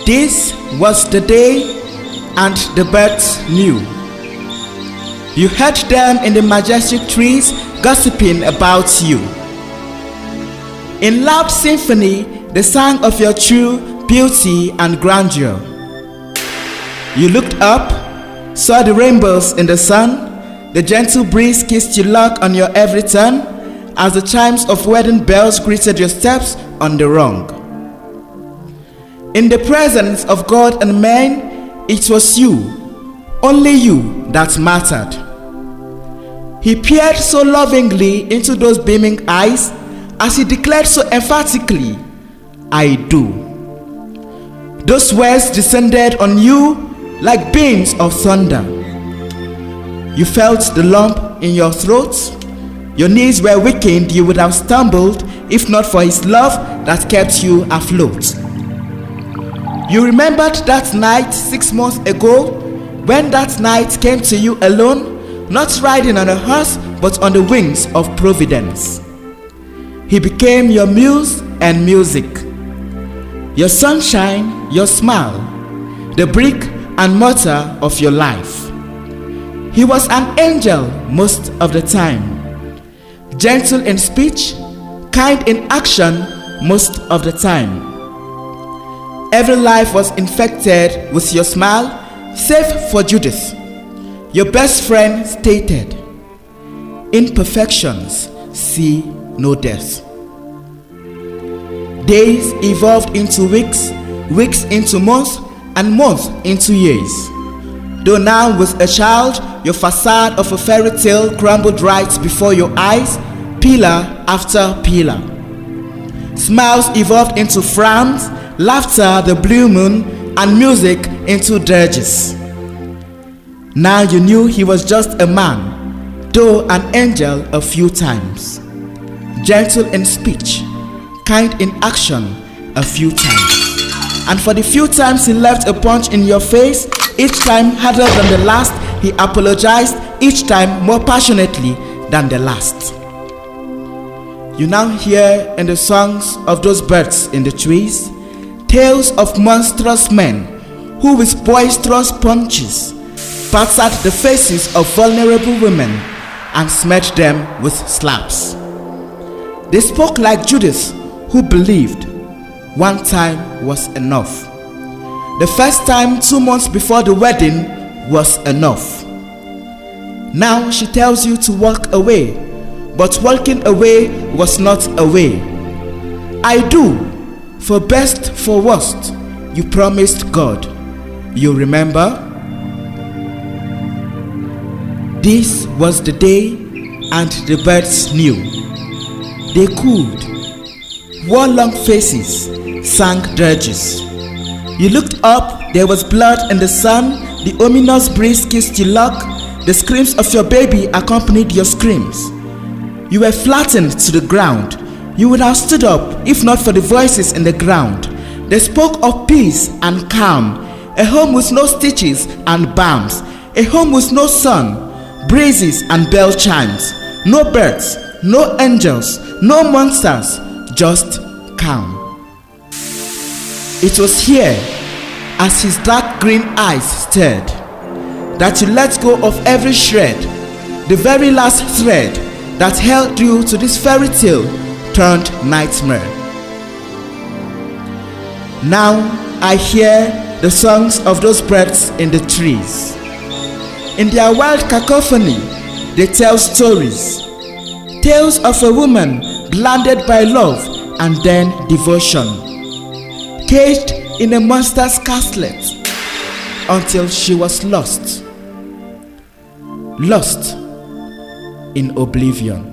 This was the day, and the birds knew. You heard them in the majestic trees gossiping about you. In loud symphony, they sang of your true beauty and grandeur. You looked up, saw the rainbows in the sun, the gentle breeze kissed your luck on your every turn, as the chimes of wedding bells greeted your steps on the rung. In the presence of God and men, it was you, only you, that mattered. He peered so lovingly into those beaming eyes as he declared so emphatically, "I do." Those words descended on you like beams of thunder. You felt the lump in your throat. Your knees were weakened. You would have stumbled if not for his love that kept you afloat. You remembered that night 6 months ago, when that night came to you alone, not riding on a horse but on the wings of providence. He became your muse and music, your sunshine, your smile, the brick and mortar of your life. He was an angel most of the time, gentle in speech, kind in action most of the time. Every life was infected with your smile, save for Judith. Your best friend stated, "Imperfections see no death." Days evolved into weeks, weeks into months, and months into years. Though now with a child, your facade of a fairy tale crumbled right before your eyes, pillar after pillar. Smiles evolved into frowns, laughter the blue moon, and music into dirges. Now you knew he was just a man, though an angel a few times. Gentle in speech, kind in action a few times. And for the few times he left a punch in your face, each time harder than the last, he apologized, each time more passionately than the last. You now hear in the songs of those birds in the trees, tales of monstrous men who with boisterous punches battered the faces of vulnerable women and smashed them with slaps. They spoke like Judith, who believed one time was enough. The first time 2 months before the wedding was enough. Now she tells you to walk away, but walking away was not a way. I do, for best, for worst, you promised God. You remember? This was the day, and the birds knew. They cooed, wore long faces, sang dirges. You looked up, there was blood in the sun, the ominous breeze kissed your luck, the screams of your baby accompanied your screams. You were flattened to the ground. You would have stood up if not for the voices in the ground. They spoke of peace and calm, a home with no stitches and balms, a home with no sun, breezes and bell chimes, no birds, no angels, no monsters, just calm. It was here, as his dark green eyes stared, that you let go of every shred, the very last thread that held you to this fairy tale turned nightmare. Now I hear the songs of those birds in the trees. In their wild cacophony, they tell stories, tales of a woman blinded by love and then devotion, caged in a monster's casket until she was lost in oblivion.